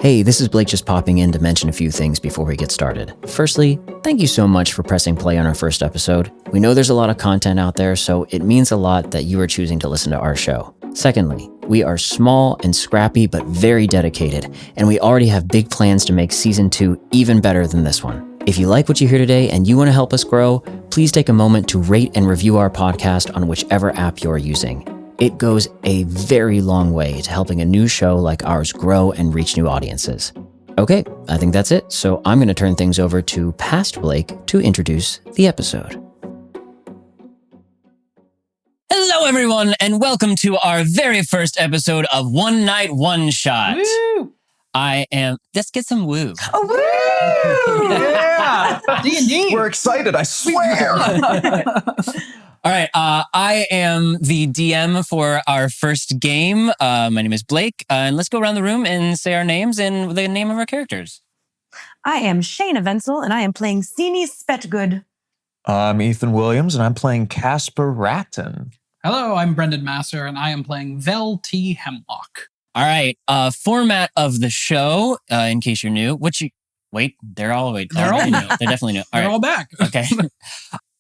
Hey, this is Blake just popping in to mention a few things before we get started. Firstly, thank you so much for pressing play on our first episode. We know there's a lot of content out there, so it means a lot that you are choosing to listen to our show. Secondly, we are small and scrappy but very dedicated, and we already have big plans to make Season 2 even better than this one. If you like what you hear today and you want to help us grow, please take a moment to rate and review our podcast on whichever app you're using. It goes a very long way to helping a new show like ours grow and reach new audiences. Okay, I think that's it, so I'm going to turn things over to past Blake to introduce the episode. Hello, everyone, and welcome to our very first episode of One Night One Shot. Woo! Let's get some woo. Oh, woo! Yeah! D&D. We're excited, I swear. All right, I am the DM for our first game. My name is Blake, and let's go around the room and say our names and the name of our characters. I am Shaina Vencel, and I am playing Sinni Spetgood. I'm Ethan Williams, and I'm playing Caspar Ratton. Hello, I'm Brendan Masser, and I am playing Vel T. Hemlock. All right, format of the show, in case you're new. They're all new. They're definitely new. They're all back. Okay.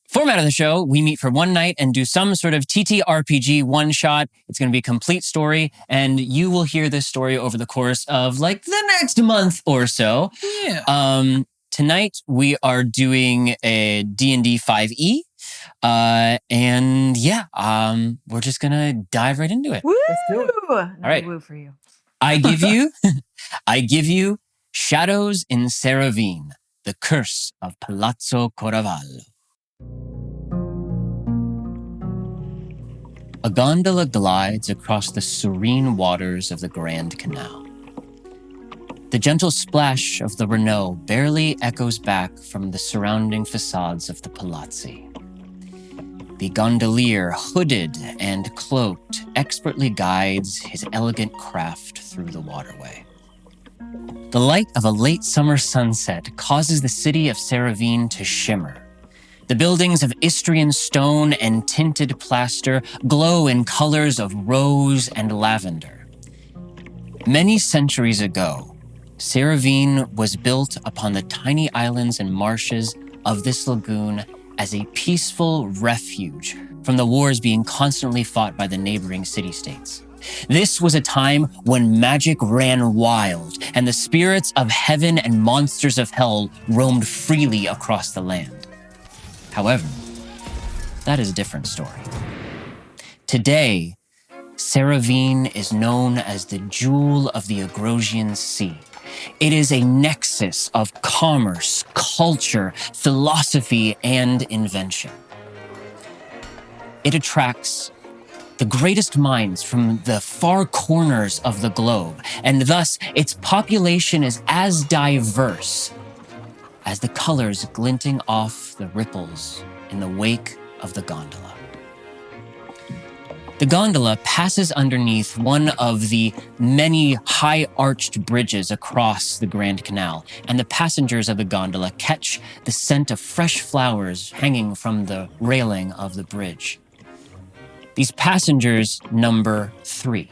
Format of the show, we meet for one night and do some sort of TTRPG one shot. It's going to be a complete story, and you will hear this story over the course of like the next month or so. Yeah. Tonight we are doing a D&D 5e. We're just going to dive right into it. Woo! Let's do it. All right. Woo for you. I give you Shadows in Seravene, The Curse of Palazzo Coravallo. A gondola glides across the serene waters of the Grand Canal. The gentle splash of the Renault barely echoes back from the surrounding facades of the palazzi. The gondolier, hooded and cloaked, expertly guides his elegant craft through the waterway. The light of a late summer sunset causes the city of Seravene to shimmer. The buildings of Istrian stone and tinted plaster glow in colors of rose and lavender. Many centuries ago, Seravene was built upon the tiny islands and marshes of this lagoon as a peaceful refuge from the wars being constantly fought by the neighboring city-states. This was a time when magic ran wild and the spirits of heaven and monsters of hell roamed freely across the land. However, that is a different story. Today, Seravene is known as the Jewel of the Agrosian Sea. It is a nexus of commerce, culture, philosophy, and invention. It attracts the greatest minds from the far corners of the globe, and thus its population is as diverse as the colors glinting off the ripples in the wake of the gondola. The gondola passes underneath one of the many high-arched bridges across the Grand Canal, and the passengers of the gondola catch the scent of fresh flowers hanging from the railing of the bridge. These passengers number 3.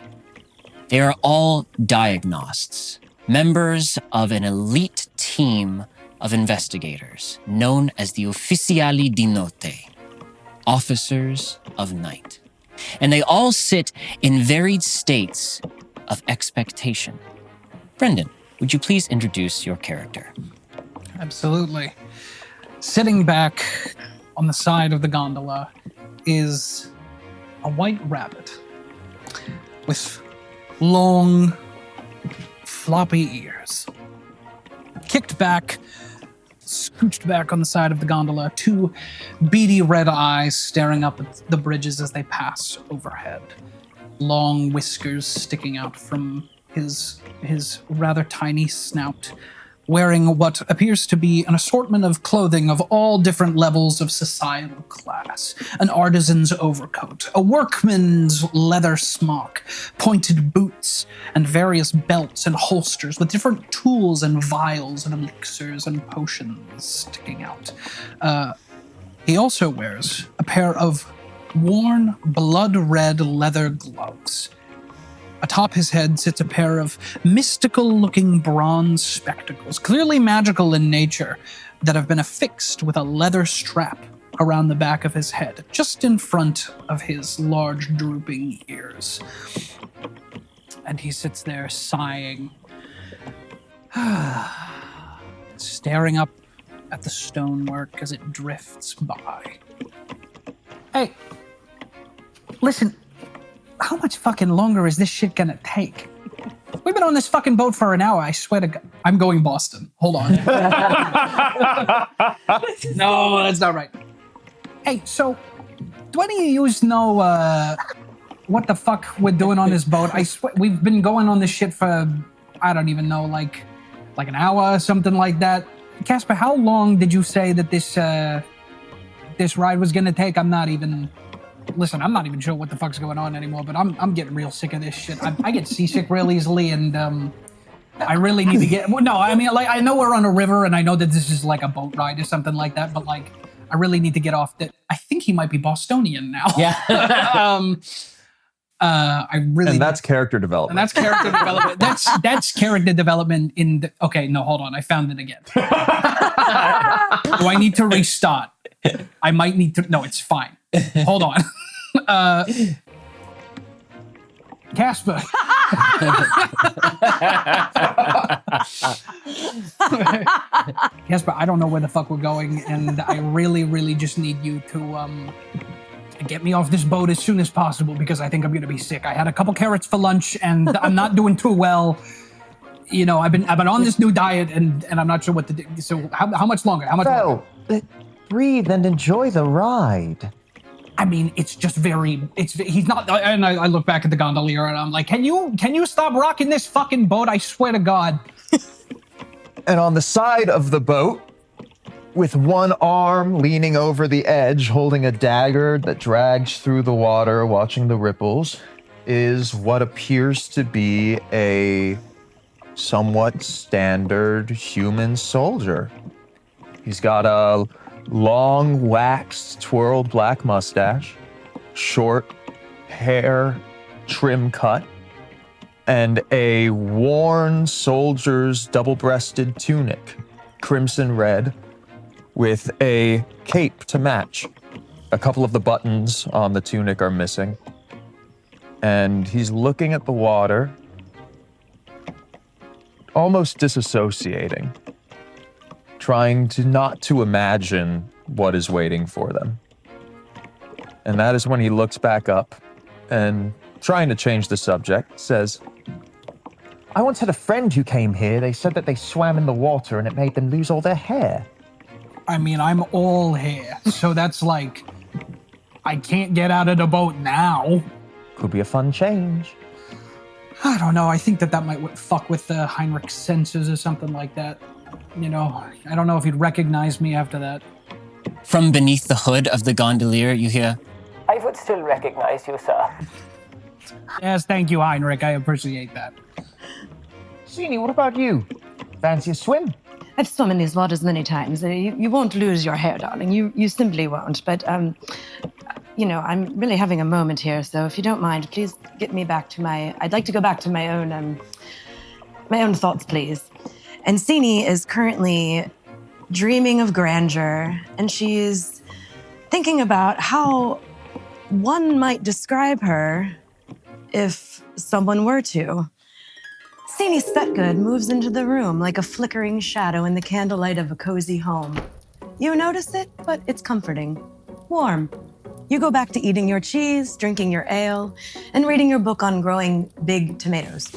They are all diagnostics, members of an elite team of investigators known as the Ufficiali di Notte, Officers of Night. And they all sit in varied states of expectation. Brendan, would you please introduce your character? Absolutely. Sitting back on the side of the gondola is a white rabbit with long, floppy ears. Kicked back, scooched back on the side of the gondola, 2 beady red eyes staring up at the bridges as they pass overhead. Long whiskers sticking out from his rather tiny snout, wearing what appears to be an assortment of clothing of all different levels of societal class. An artisan's overcoat, a workman's leather smock, pointed boots, and various belts and holsters with different tools and vials and elixirs and potions sticking out. He also wears a pair of worn blood-red leather gloves Atop his head sits a pair of mystical-looking bronze spectacles, clearly magical in nature, that have been affixed with a leather strap around the back of his head, just in front of his large drooping ears. And he sits there sighing, staring up at the stonework as it drifts by. Hey, listen, how much fucking longer is this shit gonna take? We've been on this fucking boat for an hour, I swear to God. I'm going Boston. Hold on. No, that's not right. Hey, so, do any of yous know what the fuck we're doing on this boat? I swear, we've been going on this shit for, I don't even know, like an hour or something like that. Caspar, how long did you say that this ride was gonna take? I'm not even sure what the fuck's going on anymore, but I'm getting real sick of this shit. I get seasick real easily, and I really need to get, well, no, I mean, like, I know we're on a river, and I know that this is like a boat ride or something like that, but like, I really need to get off that. I think he might be Bostonian now. Yeah. And that's character development. And that's character development. That's character development in the, okay, no, hold on. I found it again. Do I need to restart? I might need to, no, it's fine. Hold on. Caspar. Caspar, I don't know where the fuck we're going, and I really, really just need you to get me off this boat as soon as possible, because I think I'm gonna be sick. I had a couple carrots for lunch, and I'm not doing too well. You know, I've been on this new diet, and I'm not sure what to do. So how much longer? How much longer? Breathe and enjoy the ride. I mean, it's just he's not, and I look back at the gondolier and I'm like, can you stop rocking this fucking boat? I swear to God. And on the side of the boat, with one arm leaning over the edge, holding a dagger that drags through the water, watching the ripples, is what appears to be a somewhat standard human soldier. He's got a long, waxed, twirled black mustache, short hair, trim cut, and a worn soldier's double-breasted tunic, crimson red, with a cape to match. A couple of the buttons on the tunic are missing. And he's looking at the water, almost disassociating, trying not to imagine what is waiting for them. And that is when he looks back up and, trying to change the subject, says, I once had a friend who came here. They said that they swam in the water and it made them lose all their hair. I mean, I'm all hair, so that's like, I can't get out of the boat now. Could be a fun change. I don't know. I think that might fuck with Heinrich's senses or something like that. You know, I don't know if he'd recognize me after that. From beneath the hood of the gondolier, you hear, I would still recognize you, sir. Yes, thank you, Heinrich. I appreciate that. Sinni, what about you? Fancy a swim? I've swum in these waters many times. You won't lose your hair, darling. You simply won't. But, you know, I'm really having a moment here. So if you don't mind, please get me back to I'd like to go back to my own thoughts, please. And Sinni is currently dreaming of grandeur, and she's thinking about how one might describe her if someone were to. Sinni Spetgood moves into the room like a flickering shadow in the candlelight of a cozy home. You notice it, but it's comforting, warm. You go back to eating your cheese, drinking your ale, and reading your book on growing big tomatoes.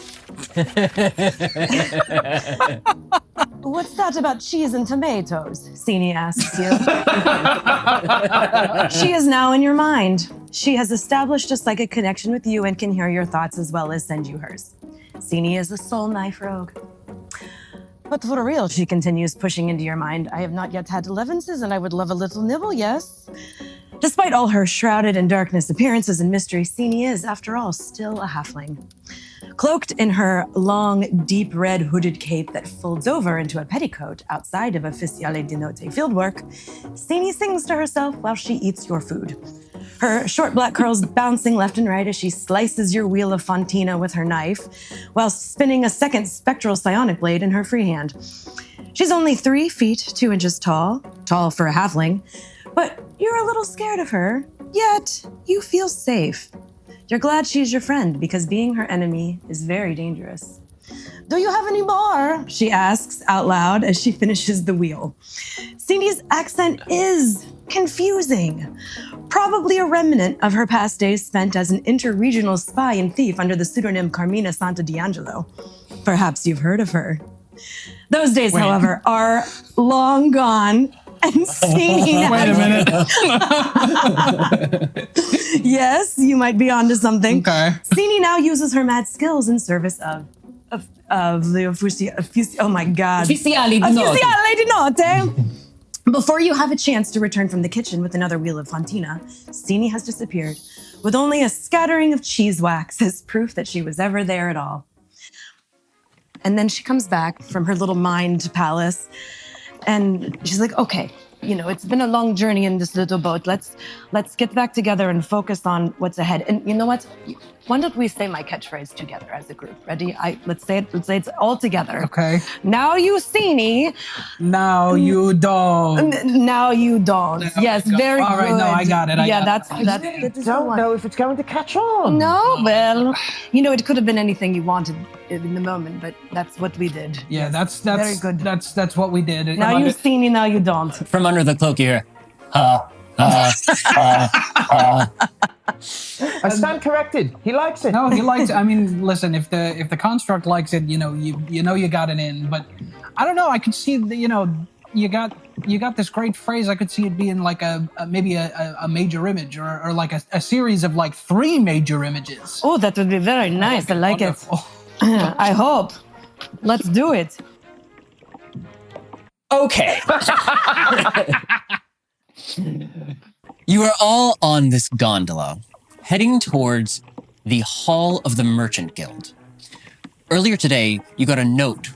What's that about cheese and tomatoes? Sinni asks you. She is now in your mind. She has established a psychic connection with you and can hear your thoughts as well as send you hers. Sinni is a soul knife rogue. But for real, she continues pushing into your mind. I have not yet had Levinses, and I would love a little nibble, yes? Despite all her shrouded in darkness appearances and mystery, Sinni is, after all, still a halfling. Cloaked in her long, deep red hooded cape that folds over into a petticoat outside of officiale di notte fieldwork, Sinni sings to herself while she eats your food. her short black curls bouncing left and right as she slices your wheel of fontina with her knife, while spinning a second spectral psionic blade in her free hand. She's only 3 feet 2 inches tall for a halfling, but you're a little scared of her, yet you feel safe. You're glad she's your friend because being her enemy is very dangerous. Do you have any more? She asks out loud as she finishes the wheel. Sinni's accent is confusing. Probably a remnant of her past days spent as an interregional spy and thief under the pseudonym Carmina Santa D'Angelo. Perhaps you've heard of her. Those days, however, are long gone. And Sinni Wait a minute. Yes, you might be onto something. Okay. Sinni now uses her mad skills in service of the oh my God. Ufficiali di notte. Ufficiali di notte. Before you have a chance to return from the kitchen with another wheel of fontina, Sinni has disappeared with only a scattering of cheese wax as proof that she was ever there at all. And then she comes back from her little mind palace and she's like, okay, it's been a long journey in this little boat. Let's get back together and focus on what's ahead. And you know what? Why don't we say my catchphrase together as a group? Ready? Let's say it. Let's say it all together. Okay. Now you see me. Now you don't. Now you don't. There yes, we go. very all right, good. No, I got it. That's I that is the don't one. know if it's going to catch on. No, well, it could have been anything you wanted in the moment, but that's what we did. Yeah, that's very good. That's what we did. Now you see me, now you don't. From under the cloak, you hear, I stand corrected. He likes it. No, he likes. I mean, listen. If the construct likes it, you got it in. But I don't know. I could see you got this great phrase. I could see it being like maybe a major image or like a series of like 3 major images. Oh, that would be very nice. I like Wonderful. it. I hope. Let's do it. okay. You are all on this gondola, heading towards the Hall of the Merchant Guild. Earlier today, you got a note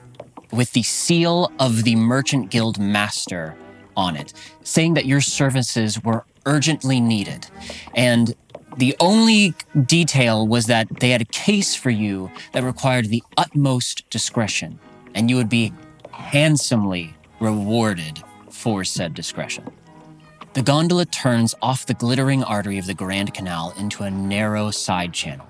with the seal of the Merchant Guild Master on it, saying that your services were urgently needed. And the only detail was that they had a case for you that required the utmost discretion, and you would be handsomely rewarded for said discretion. The gondola turns off the glittering artery of the Grand Canal into a narrow side channel.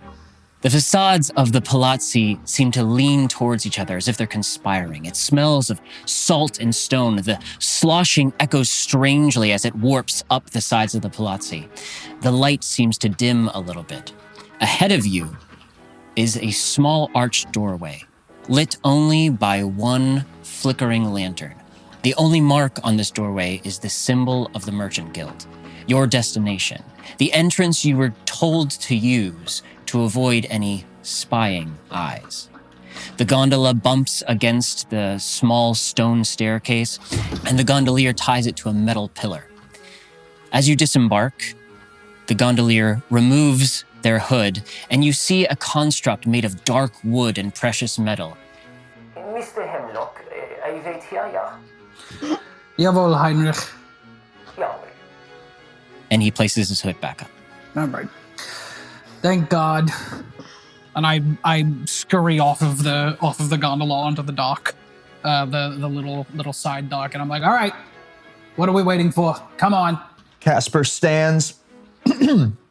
The facades of the palazzi seem to lean towards each other as if they're conspiring. It smells of salt and stone. The sloshing echoes strangely as it warps up the sides of the palazzi. The light seems to dim a little bit. Ahead of you is a small arched doorway, lit only by one flickering lantern. The only mark on this doorway is the symbol of the Merchant Guild, your destination, the entrance you were told to use to avoid any spying eyes. The gondola bumps against the small stone staircase, and the gondolier ties it to a metal pillar. As you disembark, the gondolier removes their hood, and you see a construct made of dark wood and precious metal. Mr. Hemlock, I wait here, yeah? Jawohl, Heinrich. Yeah. And he places his hood back up. All right. Thank God. And I scurry off of the gondola onto the dock, the little side dock, and I'm like, all right, what are we waiting for? Come on. Caspar stands,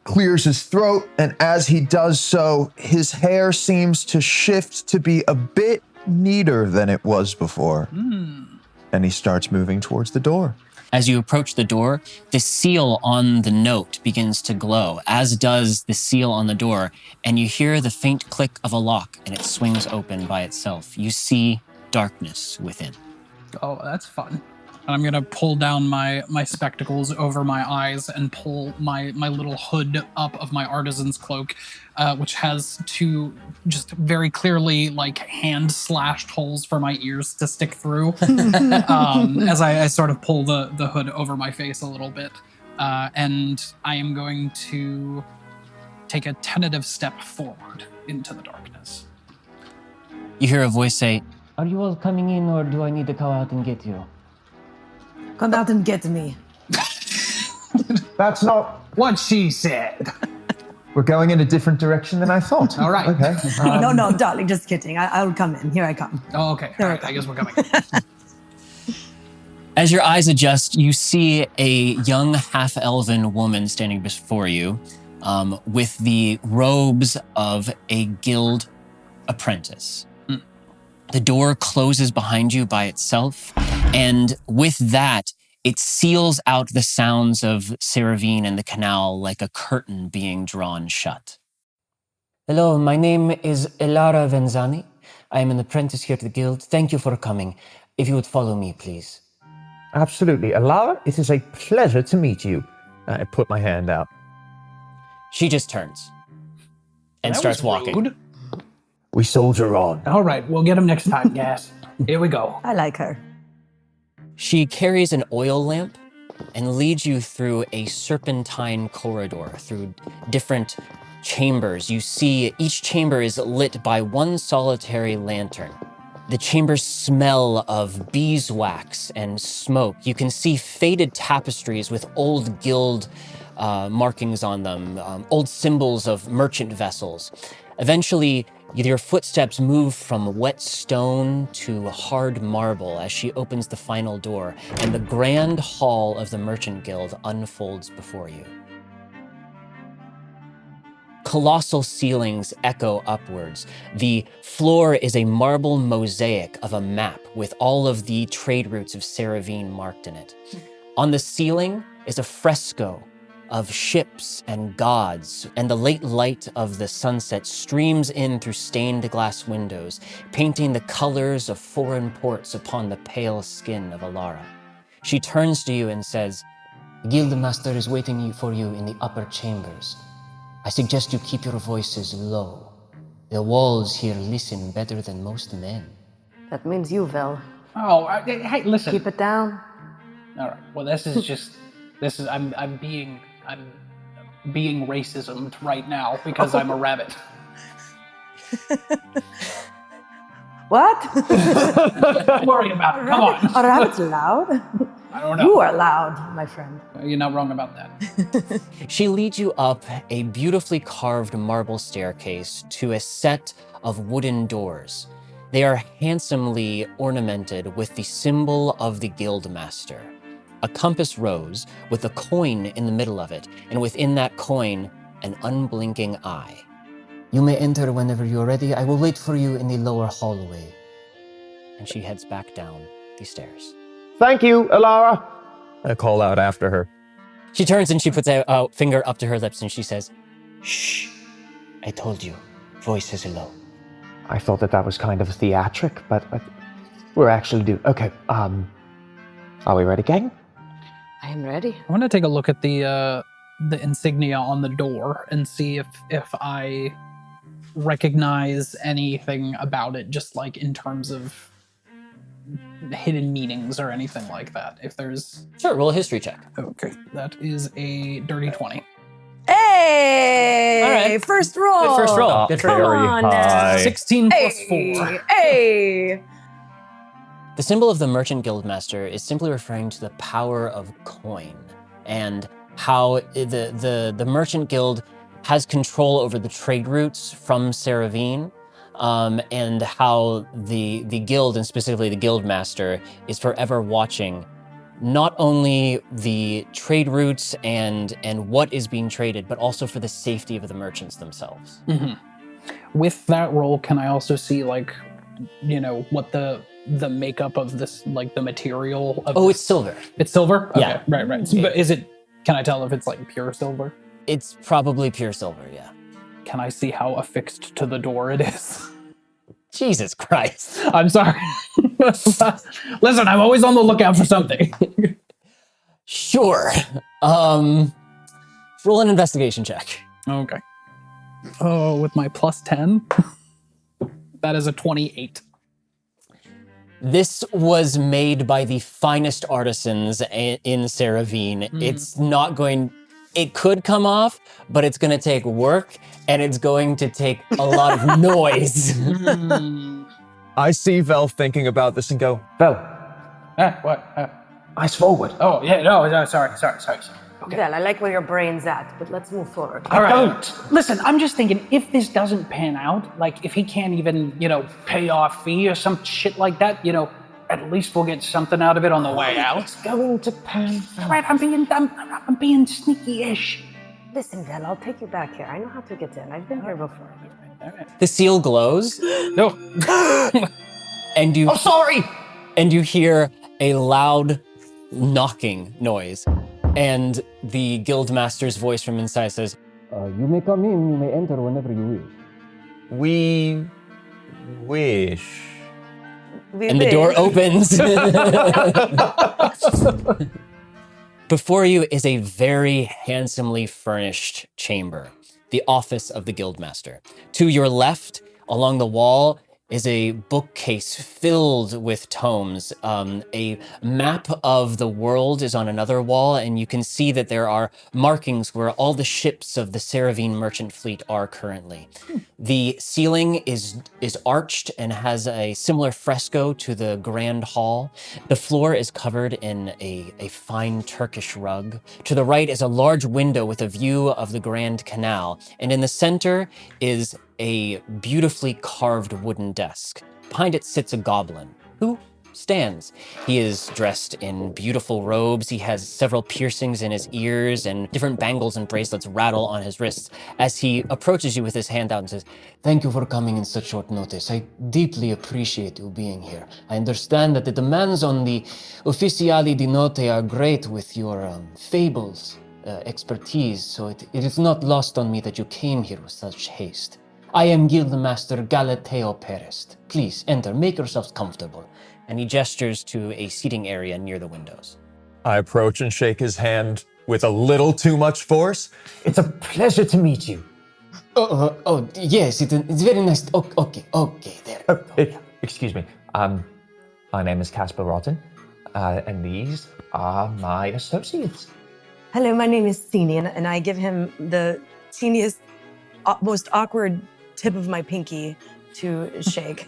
clears his throat, and as he does so, his hair seems to shift to be a bit neater than it was before. And he starts moving towards the door. As you approach the door, the seal on the note begins to glow, as does the seal on the door, and you hear the faint click of a lock, and it swings open by itself. You see darkness within. Oh, that's fun. And I'm gonna pull down my spectacles over my eyes and pull my little hood up of my artisan's cloak, which has 2 just very clearly like hand slashed holes for my ears to stick through. As I sort of pull the hood over my face a little bit, and I am going to take a tentative step forward into the darkness. You hear a voice say, "Are you all coming in, or do I need to go out and get you?" Come out and get me. That's not what she said. We're going in a different direction than I thought. All right. Okay. No, darling, just kidding. I'll come in. Here I come. Oh, okay. All right, I guess we're coming. As your eyes adjust, you see a young half-elven woman standing before you with the robes of a guild apprentice. The door closes behind you by itself, and with that, it seals out the sounds of Seravene and the canal like a curtain being drawn shut. Hello, my name is Elara Venzani. I am an apprentice here at the guild. Thank you for coming. If you would follow me, please. Absolutely. Alara, it is a pleasure to meet you. I put my hand out. She just turns and That starts was walking. rude. We soldier on. All right, we'll get him next time, Gas. Here we go. I like her. She carries an oil lamp and leads you through a serpentine corridor, through different chambers. You see each chamber is lit by one solitary lantern. The chambers smell of beeswax and smoke. You can see faded tapestries with old guild markings on them, old symbols of merchant vessels. Eventually, your footsteps move from wet stone to hard marble as she opens the final door, and the grand hall of the Merchant Guild unfolds before you. Colossal ceilings echo upwards. The floor is a marble mosaic of a map with all of the trade routes of Seravene marked in it. On the ceiling is a fresco of ships and gods, and the late light of the sunset streams in through stained glass windows, painting the colors of foreign ports upon the pale skin of Alara. She turns to you and says, "The Guildmaster is waiting for you in the upper chambers. I suggest you keep your voices low. The walls here listen better than most men." That means you, Vel. Oh, hey, listen. Keep it down. All right. Well, I'm being racism right now because I'm a rabbit. What? Don't worry about it. Come on. Are rabbits loud? I don't know. You are loud, my friend. You're not wrong about that. She leads you up a beautifully carved marble staircase to a set of wooden doors. They are handsomely ornamented with the symbol of the Guildmaster. A compass rose with a coin in the middle of it, and within that coin, an unblinking eye. "You may enter whenever you're ready. I will wait for you in the lower hallway." And she heads back down the stairs. Thank you, Alara. I call out after her. She turns and she puts a finger up to her lips and she says, "Shh, I told you, voices low." I thought that was kind of theatric, but we're actually doing... Okay, are we ready, gang? I am ready. I want to take a look at the insignia on the door and see if I recognize anything about it, just like in terms of hidden meanings or anything like that. If there's... Sure, roll a history check. Okay, that is a dirty 20. Hey! All right. First roll. Good first roll. Good Come first roll. on now. 16 plus Hey! 4. Hey! The symbol of the Merchant Guildmaster is simply referring to the power of coin and how the Merchant Guild has control over the trade routes from Seravene, and how the guild, and specifically the Guildmaster, is forever watching not only the trade routes and what is being traded, but also for the safety of the merchants themselves. Mm-hmm. With that roll, can I also see, like, you know, what the makeup of this, like the material of It's silver. It's silver? Okay, Yeah. right. So, but is it, can I tell if it's like pure silver? It's probably pure silver, yeah. Can I see how affixed to the door it is? Jesus Christ. I'm sorry. Listen, I'm always on the lookout for something. Sure. Roll an investigation check. Okay. Oh, with my plus 10? That is a 28. This was made by the finest artisans in Seravene. It's not going... It could come off, but it's going to take work, and it's going to take a lot of noise. I see Vel thinking about this and go, Vel, What? eyes forward. Oh, yeah, no, sorry. Okay. Well, I like where your brain's at, but let's move forward. All right. Listen, I'm just thinking, if this doesn't pan out, like if he can't even, pay off fee or some shit like that, at least we'll get something out of it on the way out. It's going to pan out. Right, I'm being sneaky-ish. Listen, Vel, I'll take you back here. I know how to get in. I've been here before. The seal glows, No. and you Sorry! and you hear a loud knocking noise. And the guildmaster's voice from inside says, "You may come in, you may enter whenever you wish." We wish. And the door opens. Before you is a very handsomely furnished chamber, the office of the guildmaster. To your left, along the wall, is a bookcase filled with tomes. A map of the world is on another wall, and you can see that there are markings where all the ships of the Seravene merchant fleet are currently. The ceiling is arched and has a similar fresco to the grand hall. The floor is covered in a fine Turkish rug. To the right is a large window with a view of the Grand Canal, and in the center is a beautifully carved wooden desk. Behind it sits a goblin who stands. He is dressed in beautiful robes. He has several piercings in his ears, and different bangles and bracelets rattle on his wrists as he approaches you with his hand out and says, "Thank you for coming in such short notice. I deeply appreciate you being here. I understand that the demands on the Ufficiali di Notte are great with your fables expertise, so it is not lost on me that you came here with such haste. I am Guildmaster Galateo Perest. Please enter, make yourselves comfortable." And he gestures to a seating area near the windows. I approach and shake his hand with a little too much force. It's a pleasure to meet you. Yes, it's very nice. Okay, there we go. Excuse me. My name is Caspar Rotten, and these are my associates. Hello, my name is Sinni, and I give him the teeniest, most awkward tip of my pinky to shake.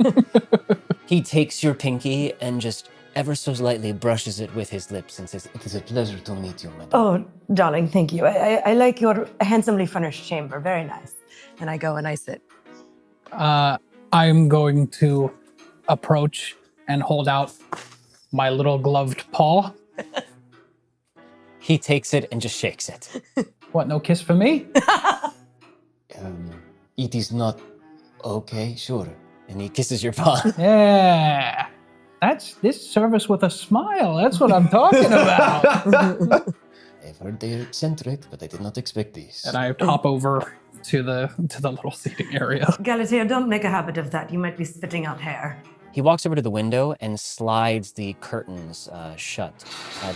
He takes your pinky and just ever so slightly brushes it with his lips and says, "It is a pleasure to meet you, madam." Oh, darling, thank you. I like your handsomely furnished chamber. Very nice. And I go and I sit. I'm going to approach and hold out my little gloved paw. He takes it and just shakes it. What, no kiss for me? It is not okay, sure. And he kisses your paw. Yeah. That's this service with a smile. That's what I'm talking about. I've heard they're eccentric, but I did not expect this. And I hop over to the little seating area. Galateo, don't make a habit of that. You might be spitting out hair. He walks over to the window and slides the curtains shut,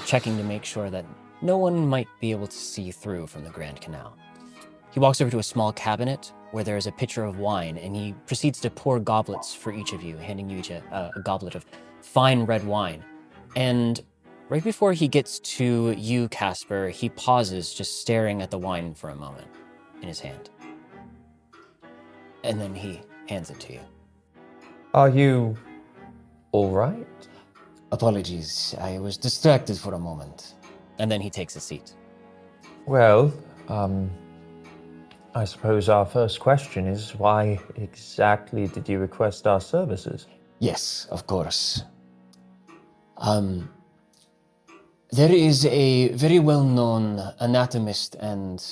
checking to make sure that no one might be able to see through from the Grand Canal. He walks over to a small cabinet where there is a pitcher of wine, and he proceeds to pour goblets for each of you, handing you each a goblet of fine red wine. And right before he gets to you, Caspar, he pauses, just staring at the wine for a moment in his hand. And then he hands it to you. Are you all right? Apologies, I was distracted for a moment. And then he takes a seat. Well, I suppose our first question is, why exactly did you request our services? Yes, of course. There is a very well-known anatomist and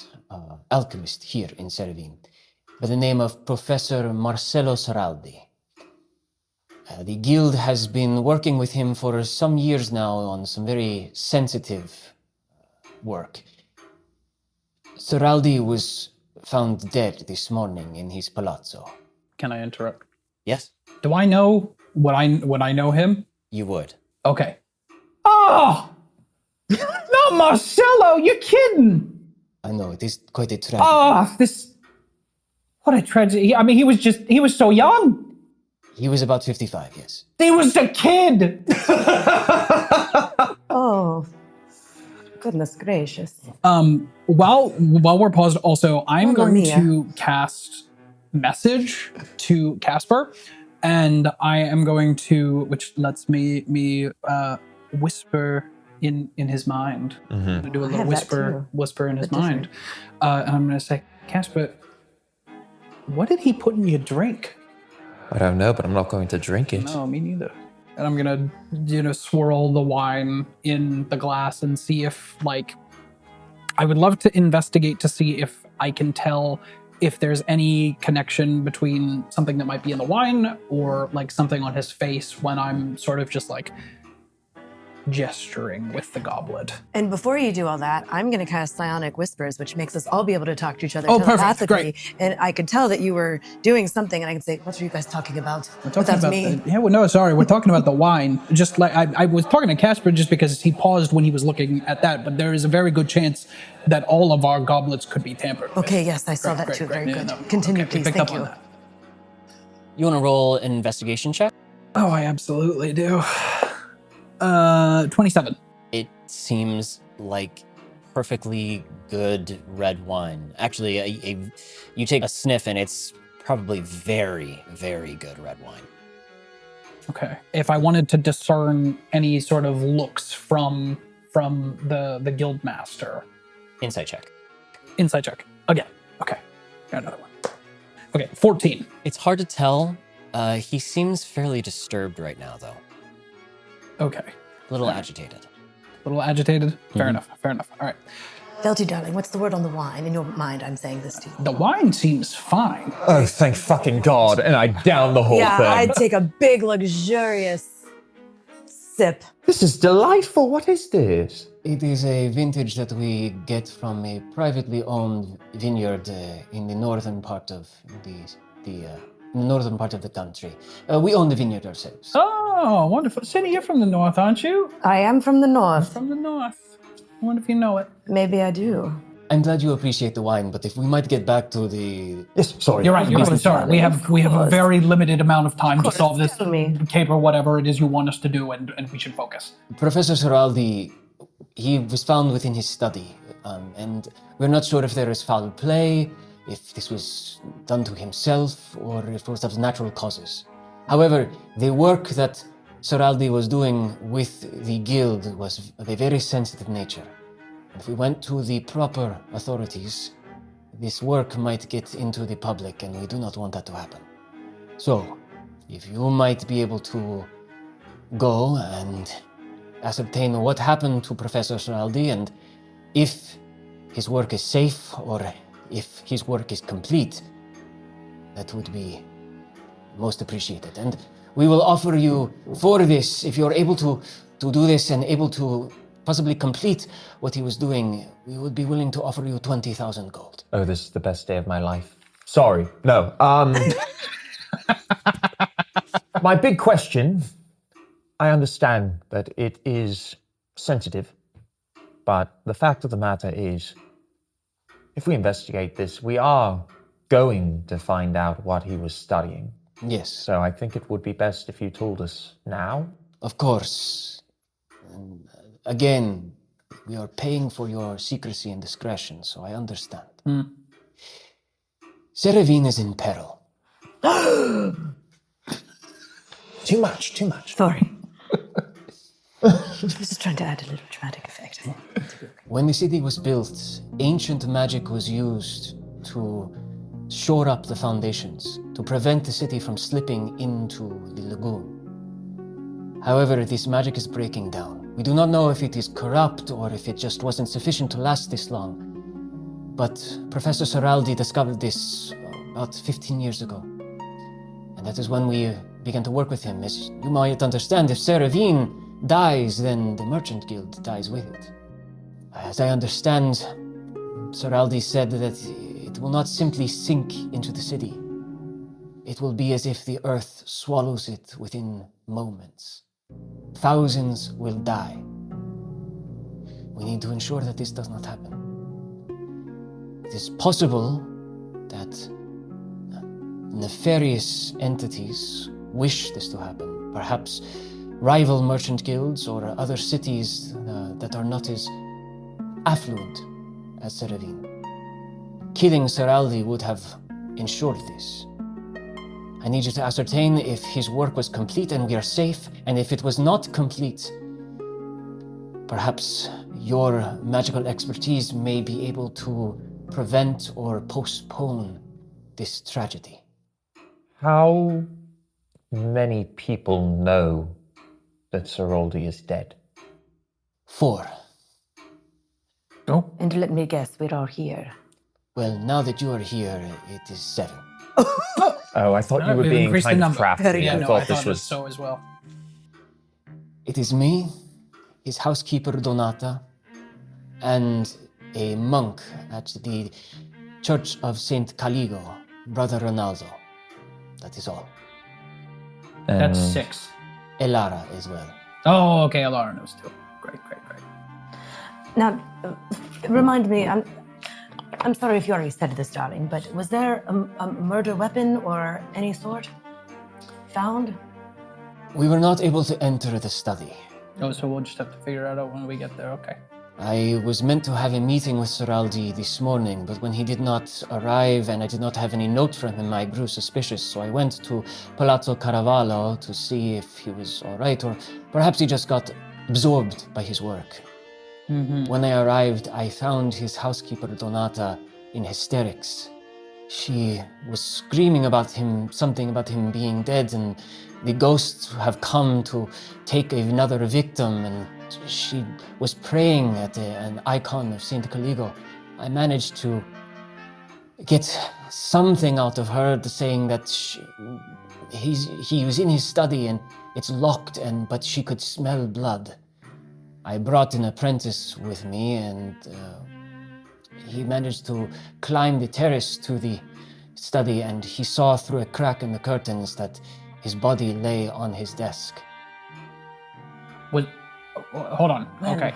alchemist here in Seravene by the name of Professor Marcello Seraldi. The guild has been working with him for some years now on some very sensitive work. Seraldi was found dead this morning in his palazzo. Can I interrupt? Yes, Do I know what I know him? you would. Okay. Oh! Not Marcello, you're kidding! I know, it is quite a tragedy. Oh, what a tragedy. I mean, he was so young. He was about 55, yes. He was a kid. Oh, goodness gracious. While we're paused, also, I'm Mamma going mia. to cast message to Caspar, and I am going to, which lets me whisper in his mind. I'm going to do a little have that whisper in his but mind. And I'm going to say, Caspar, what did he put in your drink? I don't know, but I'm not going to drink it. No, me neither. And I'm going to, swirl the wine in the glass and see if, I would love to investigate to see if I can tell if there's any connection between something that might be in the wine or something on his face when I'm sort of just gesturing with the goblet. And before you do all that, I'm going to cast Psionic Whispers, which makes us all be able to talk to each other Perfect. telepathically. Great. And I could tell that you were doing something, and I could say, what are you guys talking about? We're talking That's about me. we're talking about the wine. Just I was talking to Caspar just because he paused when he was looking at that, but there is a very good chance that all of our goblets could be tampered with. Okay, yes, I saw that too. Very good. Continue, please. Picked Thank up on you. that. You want to roll an investigation check? Oh, I absolutely do. 27. It seems like perfectly good red wine. Actually, you take a sniff and it's probably very, very good red wine. Okay. If I wanted to discern any sort of looks from the guild master. Insight check. Insight check. Again. Okay. Got another one. Okay, 14. It's hard to tell. He seems fairly disturbed right now, though. Okay. A little agitated. A little agitated? Fair enough. All right. Felty, darling, what's the word on the wine? In your mind, I'm saying this to you. The wine seems fine. Oh, thank fucking God. And I down the whole thing. I'd take a big, luxurious sip. This is delightful. What is this? It is a vintage that we get from a privately owned vineyard in the northern part of the northern part of the country. We own the vineyard ourselves. Oh, wonderful. Sinni, you're from the north, aren't you? I am from the north. From the north. I wonder if you know it. Maybe I do. I'm glad you appreciate the wine, but if we might get back to the... Yes, sorry. You're right. Sorry. We have a very limited amount of time to solve this tell me. caper, whatever it is you want us to do, and we should focus. Professor Seraldi, he was found within his study, and we're not sure if there is foul play, if this was done to himself, or if it was of natural causes. However, the work that Seraldi was doing with the guild was of a very sensitive nature. If we went to the proper authorities, this work might get into the public, and we do not want that to happen. So, if you might be able to go and ascertain what happened to Professor Seraldi, and if his work is safe, or if his work is complete, that would be most appreciated. And we will offer you for this, if you're able to do this and able to possibly complete what he was doing, we would be willing to offer you 20,000 gold. Oh, this is the best day of my life. Sorry. No. My big question, I understand that it is sensitive, but the fact of the matter is, if we investigate this, we are going to find out what he was studying. Yes. So I think it would be best if you told us now. Of course. And again, we are paying for your secrecy and discretion, so I understand. Seravene is in peril. Too much. Sorry. I was just trying to add a little dramatic effect. When the city was built, ancient magic was used to shore up the foundations, to prevent the city from slipping into the lagoon. However, this magic is breaking down. We do not know if it is corrupt or if it just wasn't sufficient to last this long. But Professor Seraldi discovered this about 15 years ago. And that is when we began to work with him. As you might understand, if Seravene dies, then the Merchant Guild dies with it. As I understand, Seraldi said that it will not simply sink into the city. It will be as if the earth swallows it within moments. Thousands will die. We need to ensure that this does not happen. It is possible that nefarious entities wish this to happen. Perhaps rival merchant guilds or other cities that are not as affluent as Seravene. Killing Seraldi would have ensured this. I need you to ascertain if his work was complete and we are safe, and if it was not complete, Perhaps your magical expertise may be able to prevent or postpone this tragedy. How many people know that Seraldi is dead? 4. Oh, And let me guess, we're all here. Well, now that you are here, it is 7. Oh, I thought you were we've being increased the kind of number. crafty. Very yeah, I good. no, thought I this thought was so as well. It is me, his housekeeper Donata, and a monk at the Church of Saint Caligo, Brother Ronaldo. That is all. That's 6. Elara as well. Oh, okay, Alara knows too. Great. Now, remind me, I'm sorry if you already said this, darling, but was there a murder weapon or any sort found? We were not able to enter the study. Oh, so we'll just have to figure it out when we get there, okay. I was meant to have a meeting with Seraldi this morning, but when he did not arrive and I did not have any note from him, I grew suspicious. So I went to Palazzo Caravallo to see if he was all right, or perhaps he just got absorbed by his work. When I arrived, I found his housekeeper Donata in hysterics. She was screaming about him, something about him being dead, and the ghosts have come to take another victim, and she was praying at an icon of Saint Caligo. I managed to get something out of her, saying that he was in his study and it's locked, but she could smell blood. I brought an apprentice with me, and he managed to climb the terrace to the study, and he saw through a crack in the curtains that his body lay on his desk. Hold on, okay.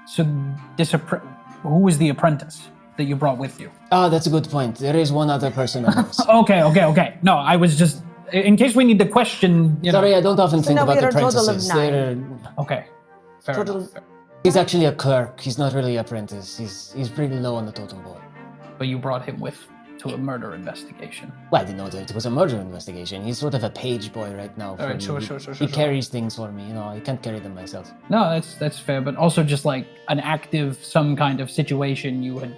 So who was the apprentice that you brought with you? Ah, that's a good point. There is one other person on this. Okay. No, I was just, in case we need to question, Sorry, I don't often think now about we are a total of apprentices. 9. Okay, fair enough. He's actually a clerk. He's not really an apprentice. He's pretty low on the totem pole. But you brought him with to a murder investigation. Well, I didn't know that it was a murder investigation. He's sort of a page boy right now. All right, for me. sure. He carries things for me. I can't carry them myself. No, that's fair, but also just like an active, some kind of situation you had.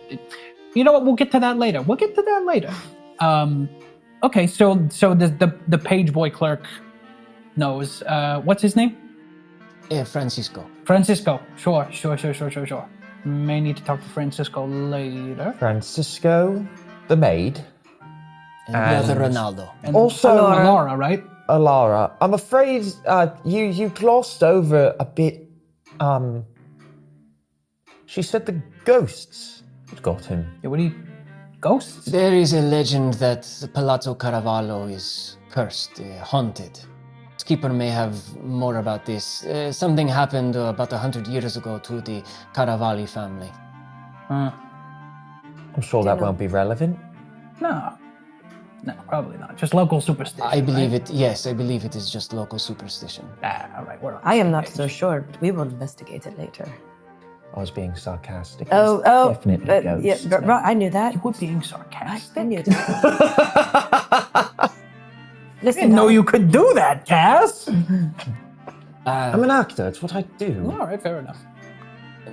You know what? We'll get to that later. Okay, so the page boy clerk knows. What's his name? Francisco. Francisco. Sure. May need to talk to Francisco later. Francisco, the maid, And Brother And- Ronaldo. And Also- Laura, right? Alara. I'm afraid you glossed over a bit. She said the ghosts had got him. Yeah, what do you? Ghosts? There is a legend that Palazzo Caravallo is cursed, haunted. Keeper may have more about this. Something happened about 100 years ago to the Caravalli family. Uh, I'm sure that won't be relevant. no, probably not. Just local superstition. I believe right? it, yes, I believe it is just local superstition. All right, we're on I the am same not page. so sure, but we will investigate it later. I was being sarcastic. Oh, It's definitely ghosts. yeah, right, I knew that. You were being I sarcastic. knew that. I Listen, didn't know darling, you could do that, Cass. I'm an actor. It's what I do. All right, fair enough.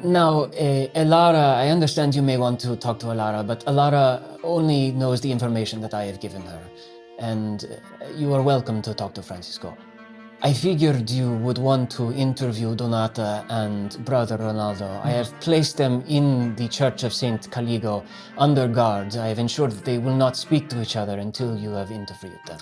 Now, Elara, I understand you may want to talk to Elara, but Elara only knows the information that I have given her. And you are welcome to talk to Francisco. I figured you would want to interview Donata and Brother Ronaldo. I have placed them in the Church of Saint Caligo under guard. I have ensured that they will not speak to each other until you have interviewed them.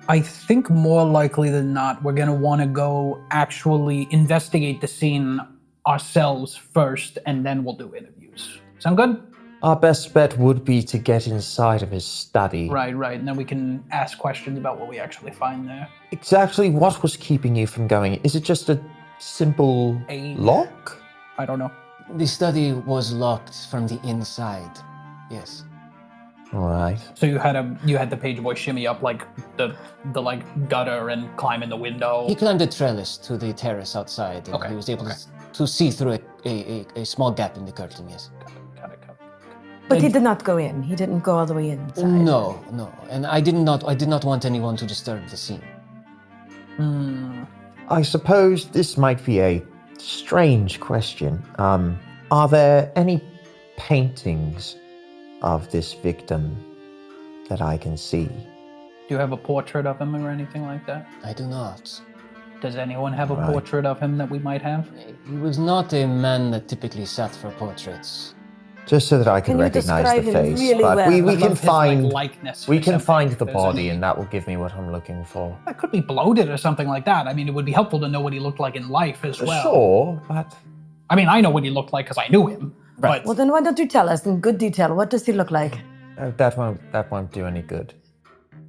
I think more likely than not, we're gonna want to go actually investigate the scene ourselves first, and then we'll do interviews. Sound good? Our best bet would be to get inside of his study. Right. And then we can ask questions about what we actually find there. Exactly what was keeping you from going? Is it just a simple lock? I don't know. The study was locked from the inside. Yes. All right. So you had the page boy shimmy up like the like gutter and climb in the window. He climbed a trellis to the terrace outside, and Okay, he was able to see through a small gap in the curtain, yes. Got it. but he did not go in. He didn't go all the way inside. No. And I did not want anyone to disturb the scene. I suppose this might be a Strange question. Are there any paintings of this victim that I can see? Do you have a portrait of him or anything like that? I do not. Does anyone have a Right. portrait of him that we might have? He was not a man that typically sat for portraits. Just so that I can Can you recognize describe the him face. really But well? we I love can his, find likeness. we or can something, find if the there's body, any. and that will give me what I'm looking for. It could be bloated or something like that. I mean, it would be helpful to know what he looked like in life as well. Sure, but I mean, I know what he looked like because I knew him. Right. But Well, then why don't you tell us in good detail? What does he look like? that won't do any good.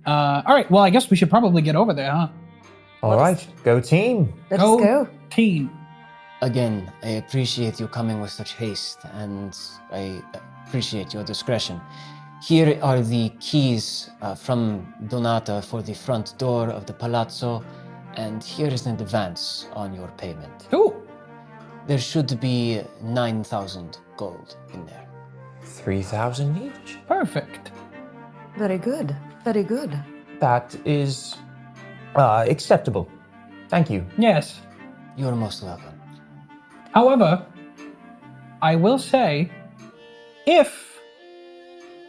all right. Well, I guess we should probably get over there, huh? All right, go team. Let us go. Team. Again, I appreciate you coming with such haste, and I appreciate your discretion. Here are the keys from Donata for the front door of the palazzo, and here is an advance on your payment. Cool. There should be 9,000 gold in there. 3,000 each. Perfect. Very good. Very good. That is acceptable. Thank you. Yes. You're most welcome. However, I will say, if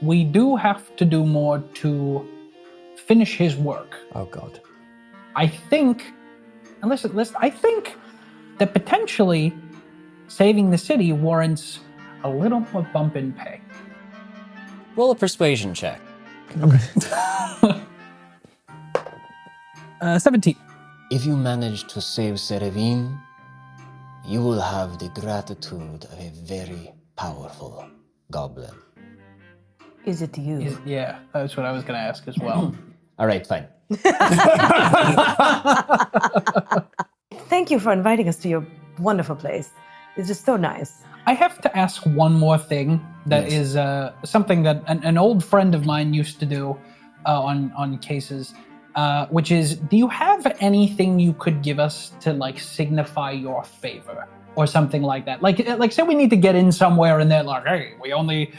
we do have to do more to finish his work, Oh God. I think, and listen, I think that potentially saving the city warrants a little more bump in pay. Roll a persuasion check. 17. If you manage to save Seravene, you will have the gratitude of a very powerful goblin. Is it you? Yeah, that's what I was going to ask as well. All right, fine. Thank you for inviting us to your wonderful place. It's just so nice. I have to ask one more thing that is something that an old friend of mine used to do on cases, which is, do you have anything you could give us to like signify your favor or something like that? Like say we need to get in somewhere and they're like, hey, we're only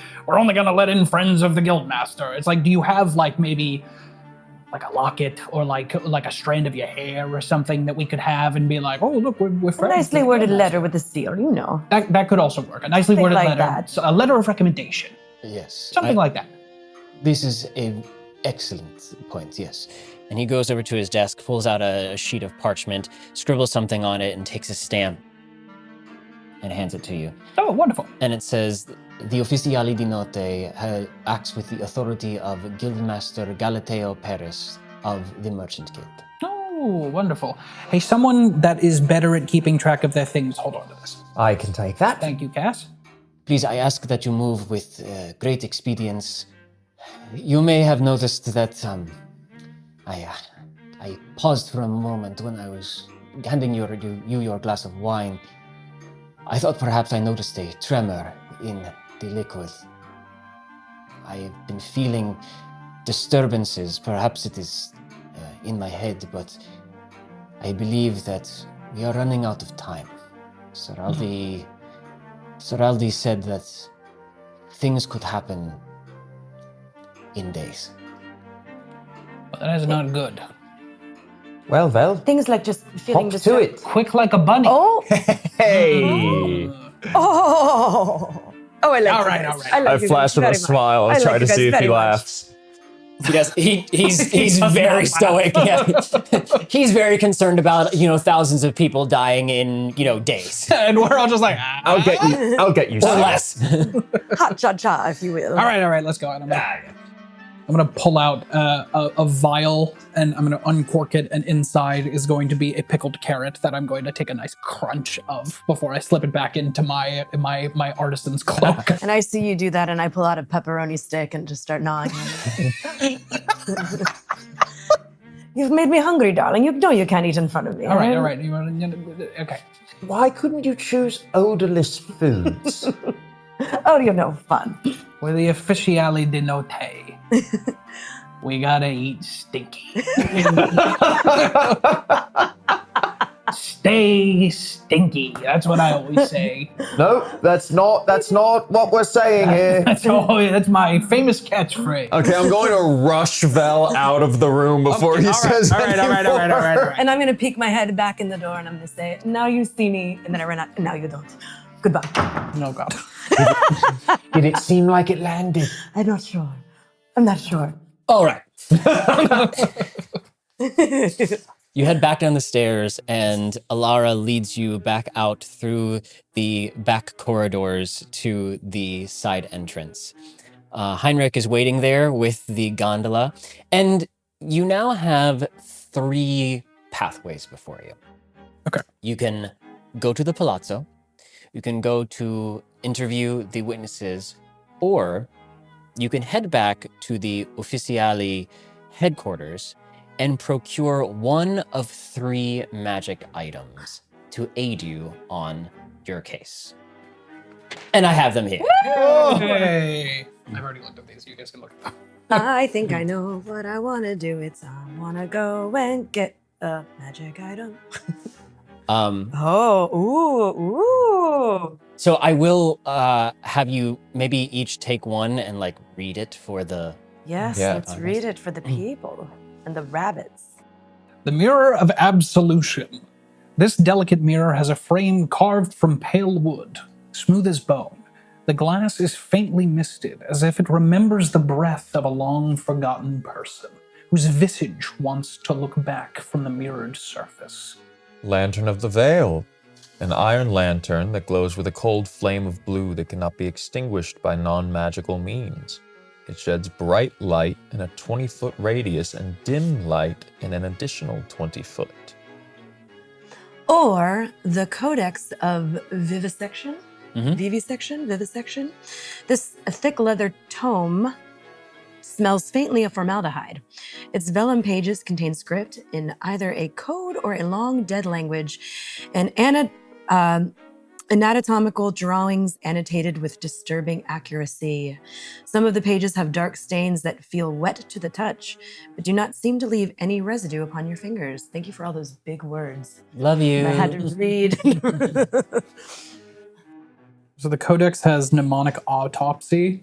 gonna let in friends of the guildmaster. It's like, do you have like maybe like a locket or like a strand of your hair or something that we could have and be like, oh, look, we're A friends. nicely worded letter with a seal, you know. That could also work. A nicely Something worded like letter. that. So a letter of recommendation. Yes. Something like that. This is an excellent point, yes. And he goes over to his desk, pulls out a sheet of parchment, scribbles something on it, and takes a stamp and hands it to you. Oh, wonderful. And it says, the Ufficiali di Notte acts with the authority of Guildmaster Galateo Perez of the Merchant Guild. Oh, wonderful. Hey, someone that is better at keeping track of their things, hold on to this. I can take that. Thank you, Cass. Please, I ask that you move with great expedience. You may have noticed that I paused for a moment when I was handing you your glass of wine. I thought perhaps I noticed a tremor in the liquid. I have been feeling disturbances. Perhaps it is in my head, but I believe that we are running out of time. Seraldi said that things could happen in days. But that is not good. Well, Vel, Things like just feeling hop to disturbed. it. Quick like a bunny. Oh! Hey! Oh! Oh, I like All you right, guys. all right. I like I you flashed guys him a very much. smile. I was I trying like to you guys see if he very much. laughs. He's very laugh. stoic. He's very concerned about thousands of people dying in days And we're all just like, I'll get you. I'll get you. or Sam. less. Hot cha-cha, if you will. All right, let's go. And I'm gonna pull out a vial and I'm gonna uncork it, and inside is going to be a pickled carrot that I'm going to take a nice crunch of before I slip it back into my artisan's cloak. And I see you do that, and I pull out a pepperoni stick and just start gnawing on it. You've made me hungry, darling. You know you can't eat in front of me. All right. You want okay. Why couldn't you choose odorless foods? Oh, you're no fun. We're the Ufficiali di Notte. We gotta eat stinky. Stay stinky. That's what I always say. No, that's not what we're saying here. That's my famous catchphrase. Okay, I'm going to rush Vel out of the room before he says all right. And I'm gonna peek my head back in the door and I'm gonna say, now you Sinni, and then I run out, now you don't. Goodbye. No God. Did it seem like it landed? I'm not sure. I'm not sure. All right. You head back down the stairs, and Alara leads you back out through the back corridors to the side entrance. Heinrich is waiting there with the gondola, and you now have 3 pathways before you. Okay. You can go to the palazzo, you can go to interview the witnesses, or you can head back to the Ufficiali headquarters and procure one of 3 magic items to aid you on your case. And I have them here. Hey. I've already looked at these. You guys can look at them. I think I know what I wanna do. It's I wanna go and get a magic item. Ooh. So I will have you maybe each take one and like read it for the... Yes, Yeah. let's read it for the people and the rabbits. The Mirror of Absolution. This delicate mirror has a frame carved from pale wood, smooth as bone. The glass is faintly misted, as if it remembers the breath of a long-forgotten person, whose visage wants to look back from the mirrored surface. Lantern of the Veil. An iron lantern that glows with a cold flame of blue that cannot be extinguished by non-magical means. It sheds bright light in a 20-foot radius and dim light in an additional 20 foot. Or the Codex of Vivisection. Mhm. Vivisection. This thick leather tome smells faintly of formaldehyde. Its vellum pages contain script in either a code or a long dead language, and anatomical drawings annotated with disturbing accuracy. Some of the pages have dark stains that feel wet to the touch, but do not seem to leave any residue upon your fingers. Thank you for all those big words Love you. I had to read. So the Codex has mnemonic autopsy,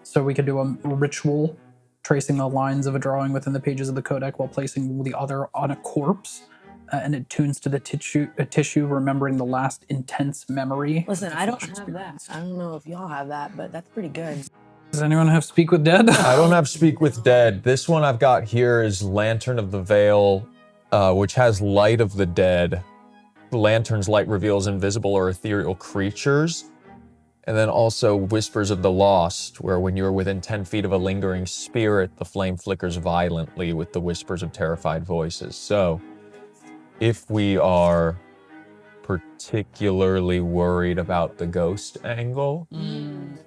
so we could do a ritual tracing the lines of a drawing within the pages of the Codex while placing the other on a corpse, and it tunes to the tissue, remembering the last intense memory. Listen, I don't have that. I don't know if y'all have that, but that's pretty good. Does anyone have Speak with Dead? I don't have Speak with Dead. This one I've got here is Lantern of the Veil, which has Light of the Dead. The lantern's light reveals invisible or ethereal creatures. And then also Whispers of the Lost, where when you're within 10 feet of a lingering spirit, the flame flickers violently with the whispers of terrified voices. So, if we are particularly worried about the ghost angle,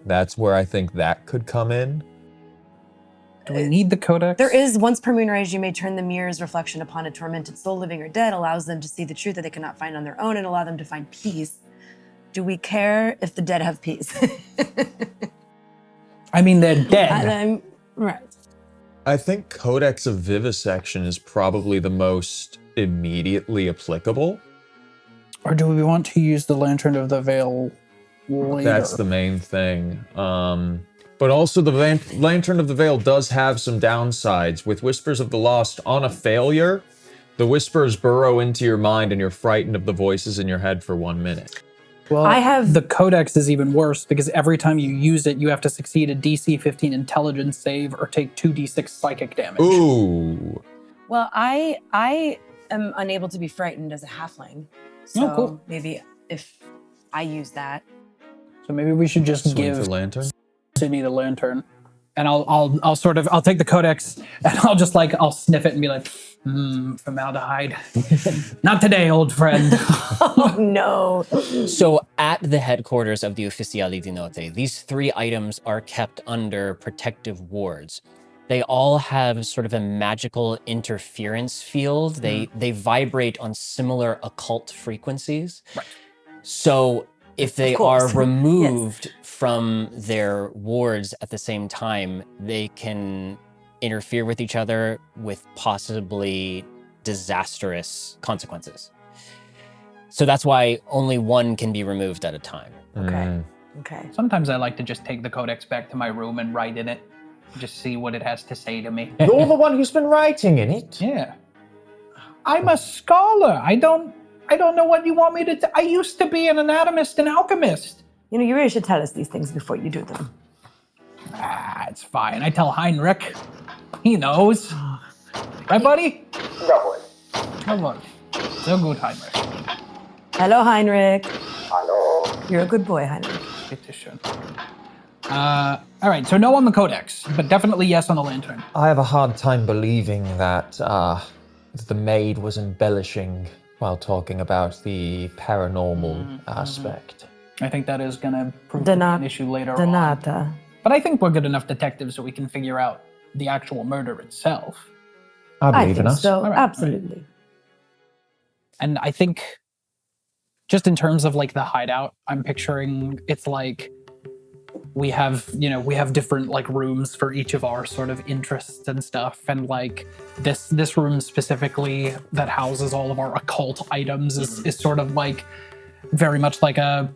that's where I think that could come in. Do we need the Codex? There is, once per moon rise, you may turn the mirror's reflection upon a tormented soul, living or dead, allows them to see the truth that they cannot find on their own and allow them to find peace. Do we care if the dead have peace? I mean, they're dead. Right. I think Codex of Vivisection is probably the most immediately applicable. Or do we want to use the Lantern of the Veil later? That's the main thing. But also the Lantern of the Veil does have some downsides. With Whispers of the Lost, on a failure, the whispers burrow into your mind and you're frightened of the voices in your head for 1 minute. Well, I have- the Codex is even worse because every time you use it, you have to succeed a DC 15 intelligence save or take 2d6 psychic damage. Ooh. Well, I am unable to be frightened as a halfling. So cool. maybe if I use that. So maybe we should just Swing for give lantern. Sinni the lantern, and I'll take the Codex and I'll sniff it and be like, formaldehyde. Not today, old friend. Oh no. So at the headquarters of the Ufficiali di Notte, these 3 items are kept under protective wards. They all have sort of a magical interference field. They vibrate on similar occult frequencies. Right. So if they course. are removed from their wards at the same time, they can interfere with each other with possibly disastrous consequences. So that's why only one can be removed at a time. Okay. Okay. Sometimes I like to just take the codex back to my room and write in it. Just see what it has to say to me. You're the one who's been writing in it? Yeah. I'm a scholar. I don't know what you want me to I used to be an anatomist and alchemist. You know, you really should tell us these things before you do them. It's fine. I tell Heinrich. He knows. Right, buddy? No. Come on. So good, Heinrich. Hello, Heinrich. Hello. You're a good boy, Heinrich. Bitte schön. All right, so no on the codex, but definitely yes on the lantern. I have a hard time believing that the maid was embellishing while talking about the paranormal aspect. I think that is going to prove to be an issue later on. Donata. But I think we're good enough detectives so we can figure out the actual murder itself. I I believe in think us. so. All right, Absolutely. And I think just in terms of like the hideout, I'm picturing it's like we have different like rooms for each of our sort of interests and stuff. And like this room specifically that houses all of our occult items is sort of like very much like a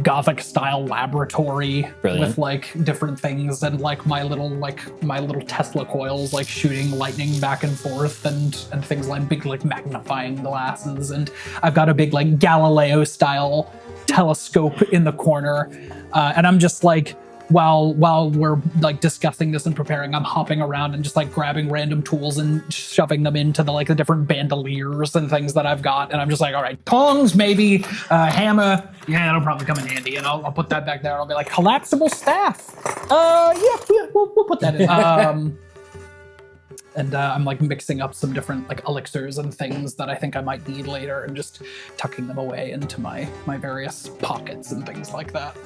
Gothic style laboratory. Brilliant. With like different things and like my little Tesla coils like shooting lightning back and forth and things like big like magnifying glasses, and I've got a big like Galileo style telescope in the corner, and I'm just like while we're like discussing this and preparing, I'm hopping around and just like grabbing random tools and shoving them into the different bandoliers and things that I've got, and I'm just like, all right, tongs maybe, hammer, yeah, that'll probably come in handy, and I'll put that back there. I'll be like, collapsible staff, we'll put that in. And I'm like mixing up some different like elixirs and things that I think I might need later, and just tucking them away into my various pockets and things like that.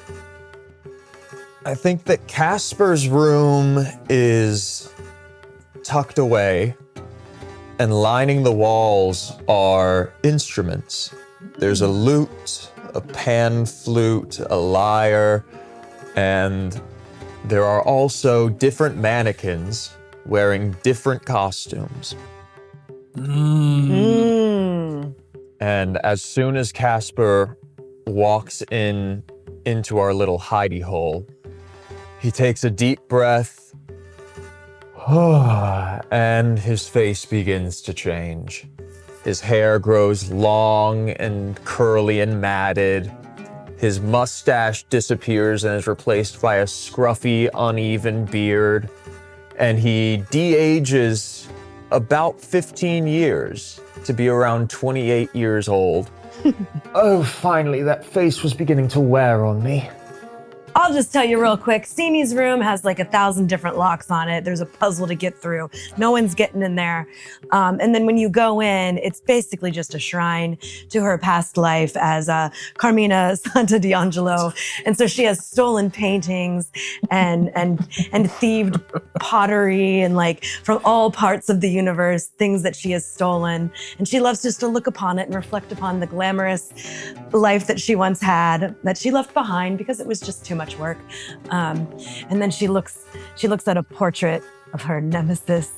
I think that Caspar's room is tucked away, and lining the walls are instruments. There's a lute, a pan flute, a lyre, and there are also different mannequins wearing different costumes. And as soon as Caspar walks into our little hidey hole, he takes a deep breath, and his face begins to change. His hair grows long and curly and matted. His mustache disappears and is replaced by a scruffy, uneven beard. And he de-ages about 15 years to be around 28 years old. Oh, finally, that face was beginning to wear on me. I'll just tell you real quick. Sinni's room has like 1,000 different locks on it. There's a puzzle to get through. No one's getting in there. And then when you go in, it's basically just a shrine to her past life as Carmina Santa D'Angelo. And so she has stolen paintings and thieved pottery and like from all parts of the universe, things that she has stolen. And she loves just to look upon it and reflect upon the glamorous life that she once had, that she left behind because it was just too much work. And then she looks at a portrait of her nemesis,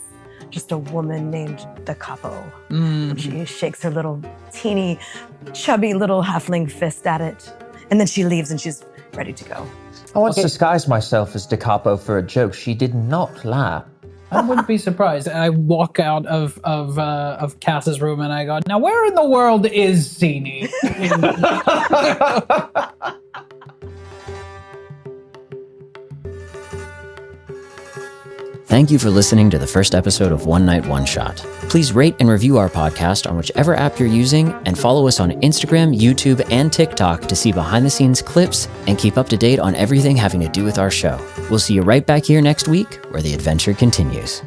just a woman named Da Capo. And she shakes her little teeny, chubby little halfling fist at it. And then she leaves and she's ready to go. I once disguised myself as Da Capo for a joke. She did not laugh. I wouldn't be surprised. I walk out of Cass's room and I go, now where in the world is Sinni? Thank you for listening to the first episode of One Night One Shot. Please rate and review our podcast on whichever app you're using, and follow us on Instagram, YouTube, and TikTok to see behind-the-scenes clips and keep up to date on everything having to do with our show. We'll see you right back here next week, where the adventure continues.